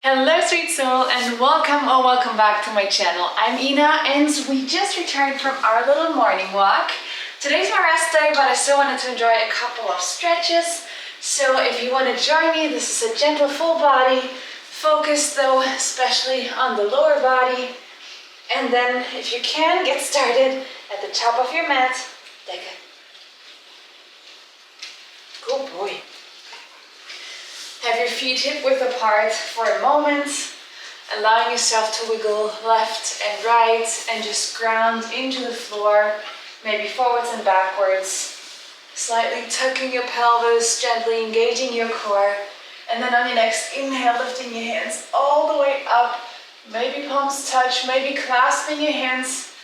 Hello sweet soul, and welcome back to my channel. I'm Ina and we just returned from our little morning walk. Today's my rest day, but I still wanted to enjoy a couple of stretches. So if you want to join me, this is a gentle full body focus though, especially on the lower body. And then if you can, get started at the top of your mat. Like a good boy. Have your feet hip width apart for a moment, allowing yourself to wiggle left and right and just ground into the floor, maybe forwards and backwards. Slightly tucking your pelvis, gently engaging your core. And then on your next inhale, lifting your hands all the way up. Maybe palms touch, maybe clasping your hands.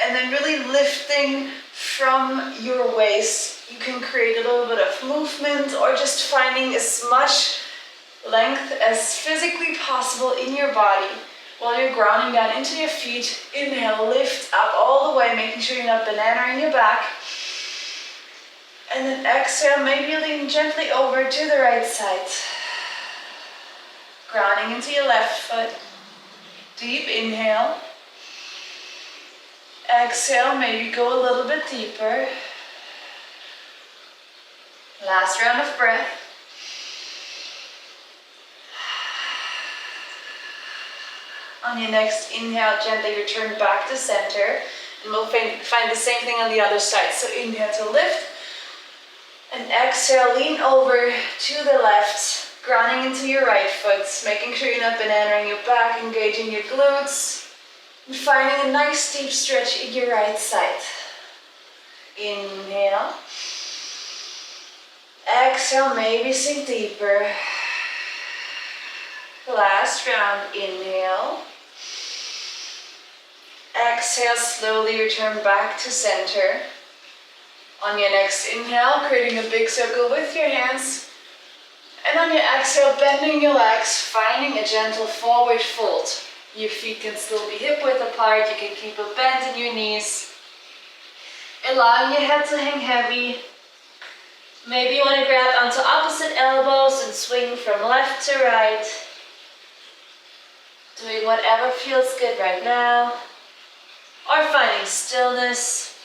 And then really lifting from your waist. You can create a little bit of movement or just finding as much length as physically possible in your body while you're grounding down into your feet. Inhale, lift up all the way, making sure you're not banana in your back. And then exhale, maybe lean gently over to the right side. Grounding into your left foot. Deep inhale. Exhale, maybe go a little bit deeper. Last round of breath. On your next inhale, gently return back to center. And we'll find the same thing on the other side. So inhale to lift. And exhale, lean over to the left. Grounding into your right foot. Making sure you're not bananaing your back, engaging your glutes. And finding a nice deep stretch in your right side. Inhale. Exhale, maybe sink deeper. Last round, inhale. Exhale, slowly return back to center. On your next inhale, creating a big circle with your hands. And on your exhale, bending your legs, finding a gentle forward fold. Your feet can still be hip width apart. You can keep a bend in your knees. Allowing your head to hang heavy. Maybe you want to grab onto opposite elbows and swing from left to right. Doing whatever feels good right now. Or finding stillness.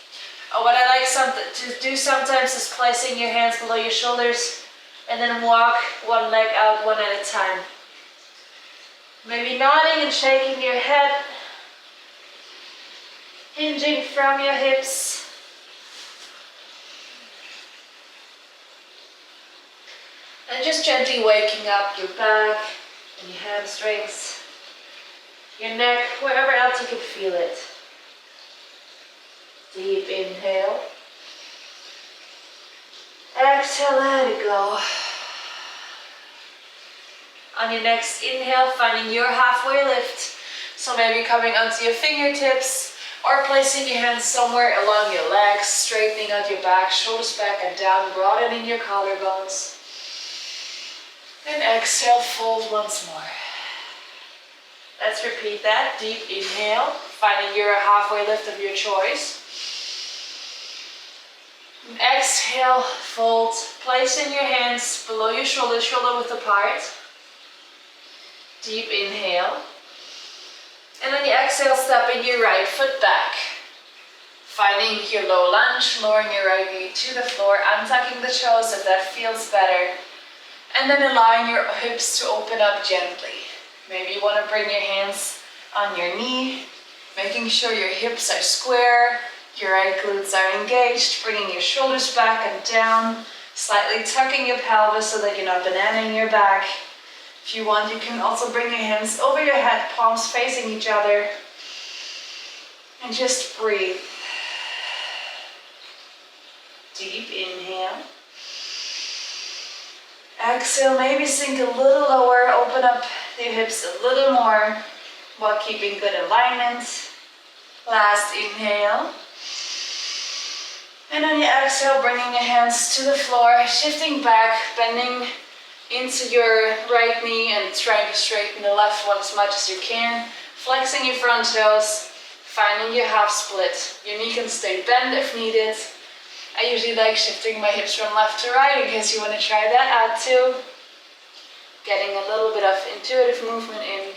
Or what I like to do sometimes is placing your hands below your shoulders and then walk one leg out one at a time. Maybe nodding and shaking your head. Hinging from your hips. And just gently waking up your back and your hamstrings. Your neck, wherever else you can feel it. Deep inhale. Exhale, let it go. On your next inhale, finding your halfway lift. So maybe coming onto your fingertips or placing your hands somewhere along your legs, straightening out your back, shoulders back and down, broadening your collarbones. And exhale, fold once more. Let's repeat that. Deep inhale, finding your halfway lift of your choice. And exhale, fold, placing your hands below your shoulders, shoulder width apart. Deep inhale. And on the exhale, step in your right foot back. Finding your low lunge, lowering your right knee to the floor, untucking the toes if that feels better. And then allowing your hips to open up gently. Maybe you want to bring your hands on your knee, making sure your hips are square, your right glutes are engaged, bringing your shoulders back and down, slightly tucking your pelvis so that you're not bananaing your back. If you want, you can also bring your hands over your head, palms facing each other, and just breathe. Deep inhale. Exhale, maybe sink a little lower, open up the hips a little more while keeping good alignment. Last inhale. And on your exhale, bringing your hands to the floor, shifting back, bending into your right knee and trying to straighten the left one as much as you can. Flexing your front toes, finding your half split. Your knee can stay bent if needed. I usually like shifting my hips from left to right in case you want to try that out too. Getting a little bit of intuitive movement in,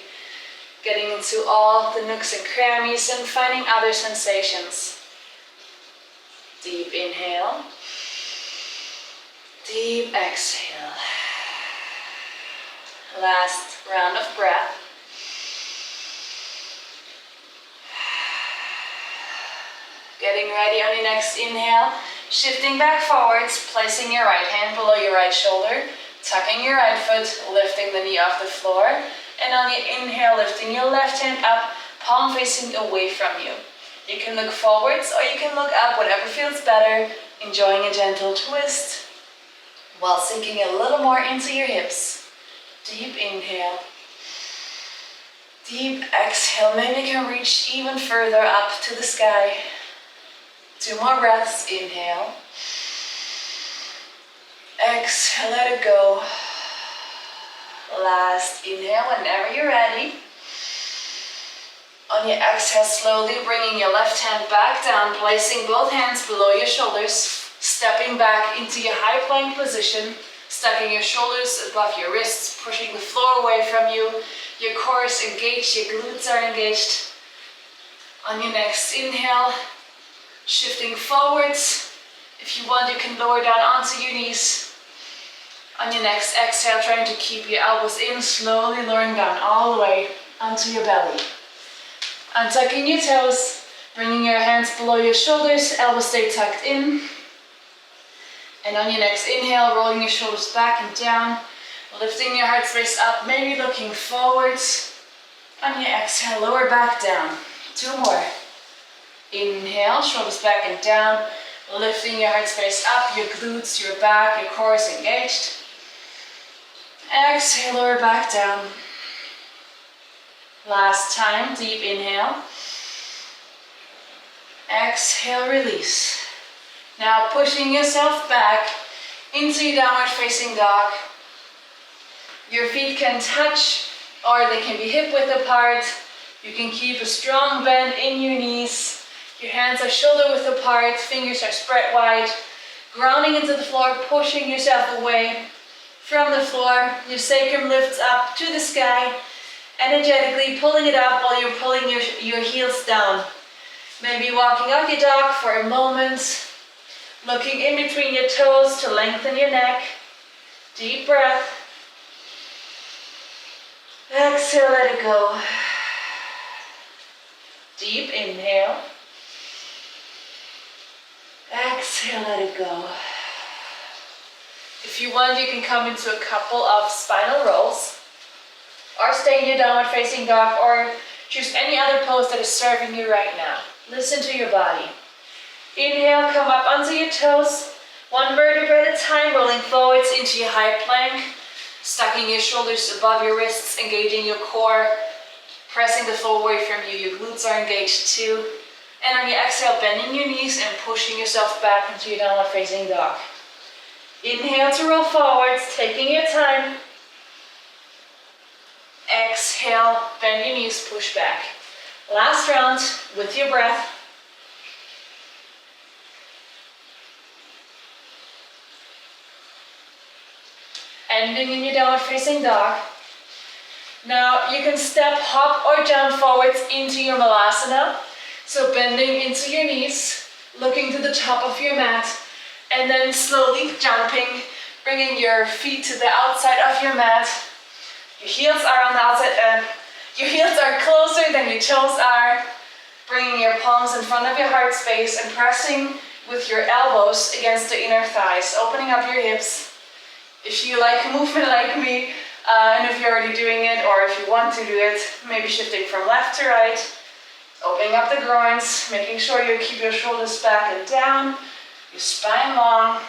getting into all the nooks and crannies and finding other sensations. Deep inhale, deep exhale. Last round of breath. Getting ready on your next inhale, shifting back forwards, placing your right hand below your right shoulder, tucking your right foot, lifting the knee off the floor, and on your inhale, lifting your left hand up, palm facing away from you. You can look forwards or you can look up, whatever feels better, enjoying a gentle twist while sinking a little more into your hips. Deep inhale. Deep exhale. Maybe you can reach even further up to the sky. 2 more breaths. Inhale. Exhale, let it go. Last inhale whenever you're ready. On your exhale, slowly bringing your left hand back down, placing both hands below your shoulders, stepping back into your high plank position, stacking your shoulders above your wrists, pushing the floor away from you. Your core is engaged, your glutes are engaged. On your next inhale, shifting forwards. If you want, you can lower down onto your knees. On your next exhale, trying to keep your elbows in, slowly lowering down all the way onto your belly. Untucking your toes, bringing your hands below your shoulders, elbows stay tucked in. And on your next inhale, rolling your shoulders back and down, lifting your heart space up, maybe looking forwards. On your exhale, lower back down. 2 more. Inhale, shoulders back and down, lifting your heart space up, your glutes, your back, your core is engaged. Exhale, lower back down. Last time, deep inhale. Exhale, release. Now pushing yourself back into your downward facing dog. Your feet can touch or they can be hip width apart. You can keep a strong bend in your knees. Your hands are shoulder width apart, fingers are spread wide. Grounding into the floor, pushing yourself away from the floor. Your sacrum lifts up to the sky. Energetically pulling it up while you're pulling your heels down. Maybe walking up your dog for a moment. Looking in between your toes to lengthen your neck. Deep breath. Exhale, let it go. Deep inhale. Exhale, let it go. If you want, you can come into a couple of spinal rolls. Or stay in your downward facing dog, or choose any other pose that is serving you right now. Listen to your body. Inhale, come up onto your toes. 1 vertebra at a time, rolling forwards into your high plank. Stacking your shoulders above your wrists, engaging your core. Pressing the floor away from you, your glutes are engaged too. And on your exhale, bending your knees and pushing yourself back into your downward facing dog. Inhale to roll forwards, taking your time. Exhale, bend your knees, push back. Last round with your breath. Ending in your downward facing dog. Now you can step, hop or jump forwards into your malasana. So bending into your knees, looking to the top of your mat, and then slowly jumping, bringing your feet to the outside of your mat. Your heels are on the outside, your heels are closer than your toes are. Bringing your palms in front of your heart space and pressing with your elbows against the inner thighs, opening up your hips. If you like a movement like me, and if you're already doing it, or if you want to do it, maybe shifting from left to right, opening up the groins, making sure you keep your shoulders back and down, your spine long,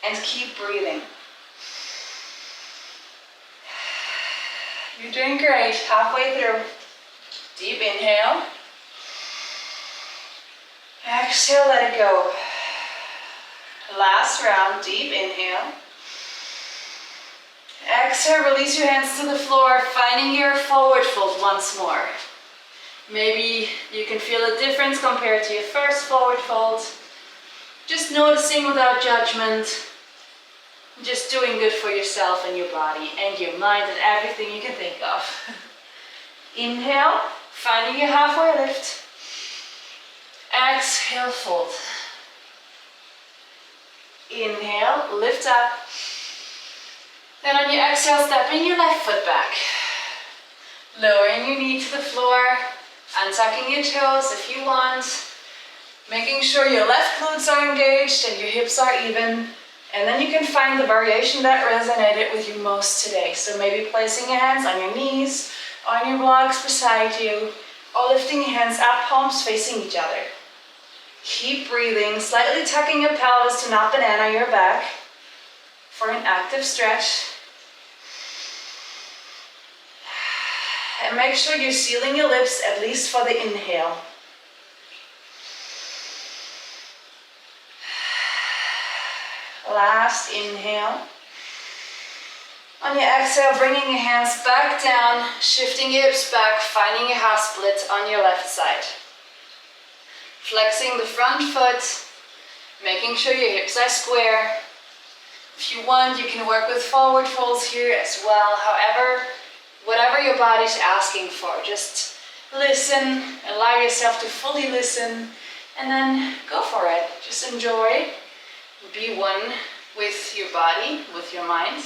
and keep breathing. You're doing great, halfway through. Deep inhale. Exhale, let it go. Last round, deep inhale. Exhale, release your hands to the floor, finding your forward fold once more. Maybe you can feel a difference compared to your first forward fold. Just noticing without judgment Just doing good for yourself and your body and your mind and everything you can think of. Inhale, finding your halfway lift. Exhale, fold. Inhale, lift up. Then on your exhale, stepping your left foot back. Lowering your knee to the floor, untucking your toes if you want. Making sure your left glutes are engaged and your hips are even. And then you can find the variation that resonated with you most today. So maybe placing your hands on your knees, on your blocks beside you, or lifting your hands up, palms facing each other. Keep breathing, slightly tucking your pelvis to not banana your back for an active stretch. And make sure you're sealing your lips, at least for the inhale. Last inhale. On your exhale, bringing your hands back down, shifting your hips back, finding your half split on your left side. Flexing the front foot, making sure your hips are square. If you want, you can work with forward folds here as well. However, whatever your body's asking for, just listen, allow yourself to fully listen, and then go for it. Just enjoy, be one with your body, with your mind.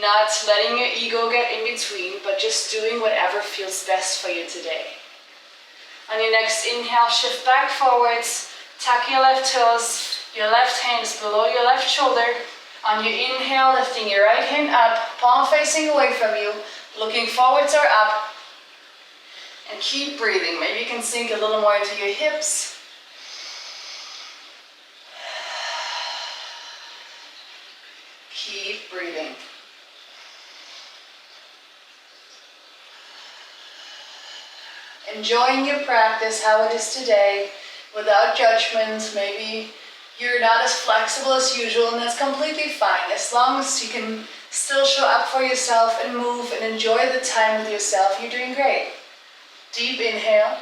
Not letting your ego get in between, but just doing whatever feels best for you today. On your next inhale, shift back forwards, tuck your left toes, your left hand is below your left shoulder. On your inhale, lifting your right hand up, palm facing away from you, looking forwards or up. And keep breathing. Maybe you can sink a little more into your hips. Keep breathing. Enjoying your practice, how it is today, without judgment. Maybe you're not as flexible as usual, and that's completely fine. As long as you can still show up for yourself and move and enjoy the time with yourself, you're doing great. Deep inhale.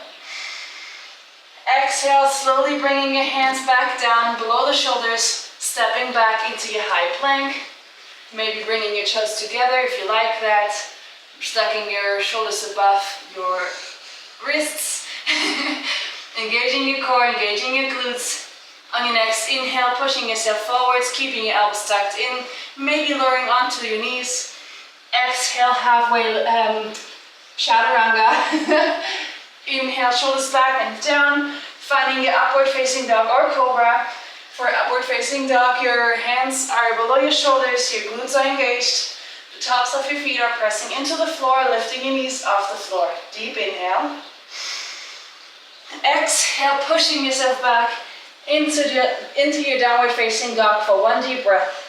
Exhale, slowly bringing your hands back down below the shoulders, stepping back into your high plank. Maybe bringing your toes together if you like that. Stacking your shoulders above your wrists. Engaging your core, engaging your glutes. On your next inhale, pushing yourself forwards, keeping your elbows tucked in, maybe lowering onto your knees. Exhale, halfway chaturanga. Inhale, shoulders back and down, finding your upward facing dog or cobra. For upward facing dog, your hands are below your shoulders, your glutes are engaged. The tops of your feet are pressing into the floor, lifting your knees off the floor. Deep inhale. Exhale, pushing yourself back into your downward facing dog for one deep breath.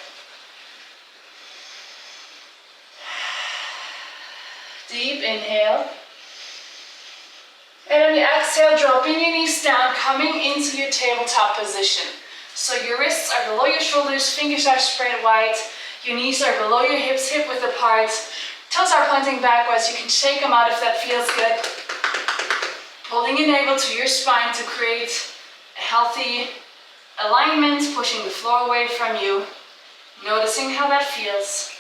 Deep inhale. And on your exhale, dropping your knees down, coming into your tabletop position. So your wrists are below your shoulders, fingers are spread wide, your knees are below your hips, hip width apart, toes are pointing backwards. You can shake them out if that feels good. Holding your navel to your spine to create a healthy alignment, pushing the floor away from you, noticing how that feels.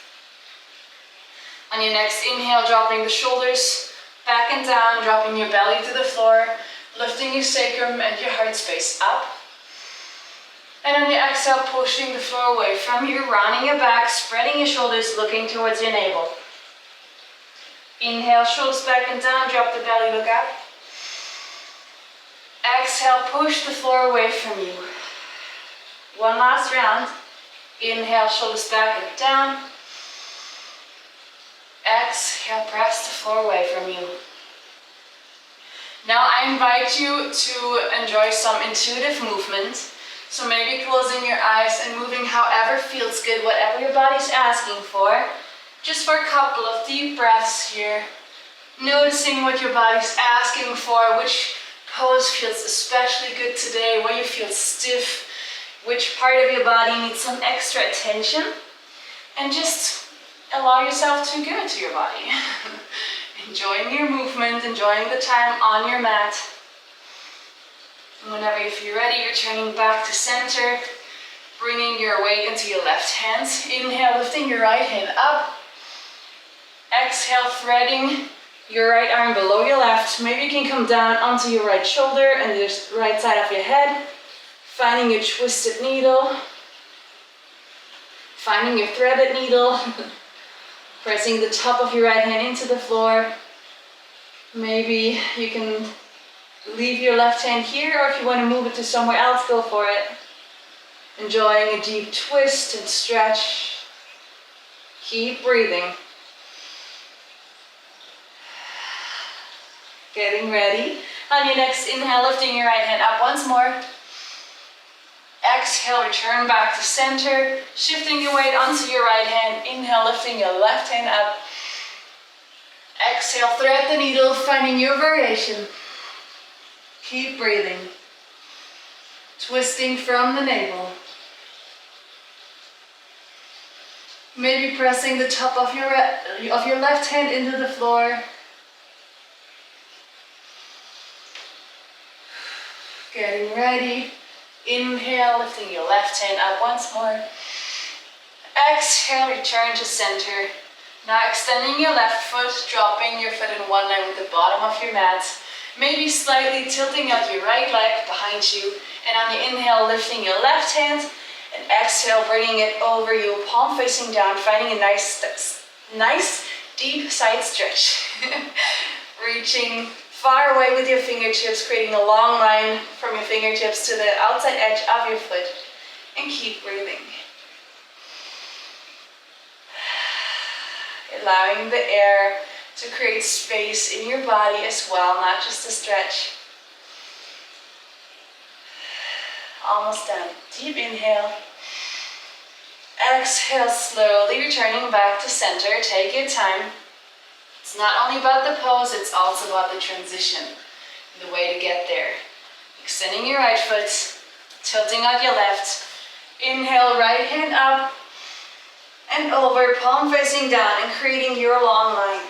On your next inhale, dropping the shoulders back and down, dropping your belly to the floor, lifting your sacrum and your heart space up. And on your exhale, pushing the floor away from you, rounding your back, spreading your shoulders, looking towards your navel. Inhale, shoulders back and down, drop the belly, look up. Exhale, push the floor away from you. One last round. Inhale, shoulders back and down. Exhale, press the floor away from you. Now I invite you to enjoy some intuitive movement. So maybe closing your eyes and moving however feels good, whatever your body's asking for. Just for a couple of deep breaths here. Noticing what your body's asking for, which pose feels especially good today, where you feel stiff, which part of your body needs some extra attention. And just allow yourself to give it to your body. Enjoying your movement, enjoying the time on your mat. And whenever you feel ready, you're turning back to center. Bringing your weight into your left hand. Inhale, lifting your right hand up. Exhale, threading your right arm below your left. Maybe you can come down onto your right shoulder and the right side of your head. Finding your twisted needle. Finding your threaded needle. Pressing the top of your right hand into the floor. Maybe you can leave your left hand here, or if you want to move it to somewhere else, go for it. Enjoying a deep twist and stretch. Keep breathing. Getting ready. On your next inhale, lifting your right hand up once more. Exhale, return back to center. Shifting your weight onto your right hand. Inhale, lifting your left hand up. Exhale, thread the needle, finding your variation. Keep breathing. Twisting from the navel. Maybe pressing the top of your left hand into the floor. Getting ready. Inhale, lifting your left hand up once more. Exhale, return to center. Now extending your left foot, dropping your foot in one line with the bottom of your mat. Maybe slightly tilting out your right leg behind you. And on the inhale, lifting your left hand. And exhale, bringing it over you, palm facing down, finding a nice deep side stretch. Reaching far away with your fingertips, creating a long line from your fingertips to the outside edge of your foot. And keep breathing. Allowing the air to create space in your body as well, not just a stretch. Almost done. Deep inhale. Exhale, slowly returning back to center. Take your time. It's not only about the pose, it's also about the transition, the way to get there. Extending your right foot, tilting out your left. Inhale, right hand up and over, palm facing down and creating your long line.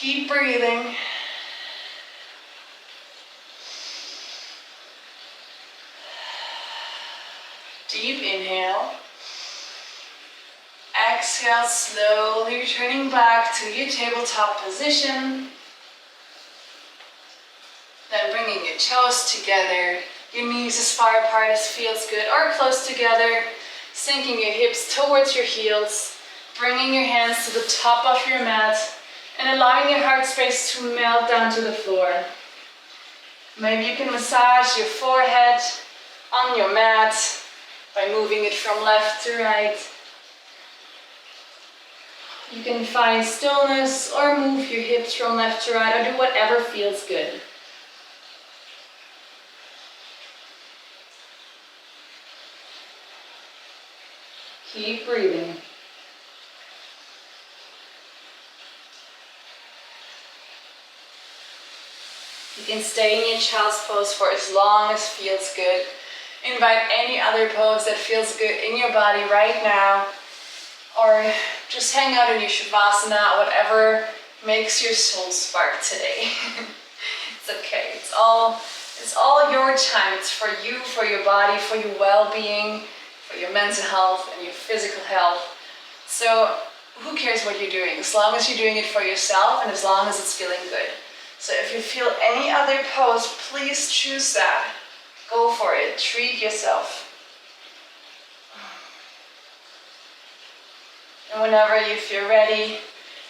Keep breathing. Deep inhale. Exhale, slowly returning back to your tabletop position. Then bringing your toes together, your knees as far apart as feels good or close together. Sinking your hips towards your heels. Bringing your hands to the top of your mat and allowing your heart space to melt down to the floor. Maybe you can massage your forehead on your mat by moving it from left to right. You can find stillness or move your hips from left to right or do whatever feels good. Keep breathing. You can stay in your child's pose for as long as feels good. Invite any other pose that feels good in your body right now. Or just hang out in your Shavasana, whatever makes your soul spark today. It's okay. It's all your time. It's for you, for your body, for your well-being, for your mental health and your physical health. So who cares what you're doing? As long as you're doing it for yourself and as long as it's feeling good. So if you feel any other pose, please choose that. Go for it. Treat yourself. And whenever you feel ready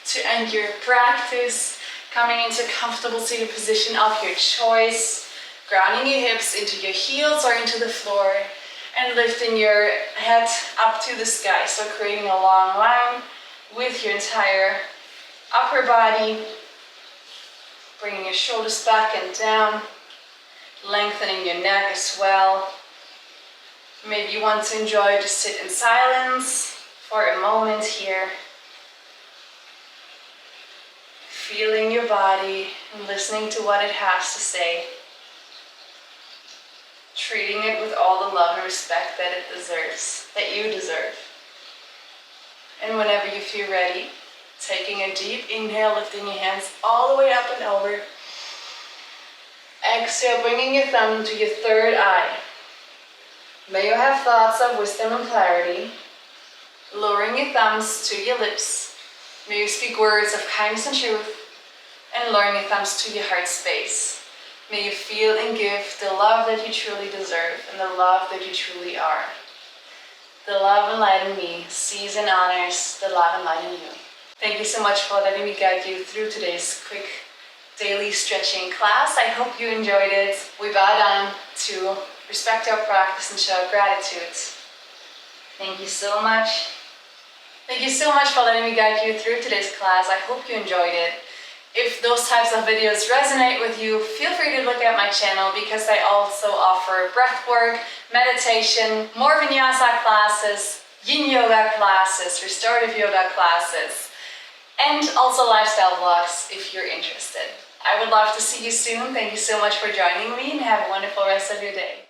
to end your practice, coming into a comfortable seated position of your choice, grounding your hips into your heels or into the floor, and lifting your head up to the sky. So creating a long line with your entire upper body, bringing your shoulders back and down, lengthening your neck as well. Maybe you want to enjoy to sit in silence for a moment here. Feeling your body and listening to what it has to say. Treating it with all the love and respect that it deserves, that you deserve. And whenever you feel ready, taking a deep inhale, lifting your hands all the way up and over. Exhale, bringing your thumb to your third eye. May you have thoughts of wisdom and clarity. Lowering your thumbs to your lips. May you speak words of kindness and truth. And lowering your thumbs to your heart space. May you feel and give the love that you truly deserve and the love that you truly are. The love and light in me sees and honors the love and light in you. Thank you so much for letting me guide you through today's quick daily stretching class. I hope you enjoyed it. We bow down to respect our practice and show gratitude. Thank you so much. Thank you so much for letting me guide you through today's class. I hope you enjoyed it. If those types of videos resonate with you, feel free to look at my channel because I also offer breathwork, meditation, more vinyasa classes, yin yoga classes, restorative yoga classes, and also lifestyle vlogs if you're interested. I would love to see you soon. Thank you so much for joining me and have a wonderful rest of your day.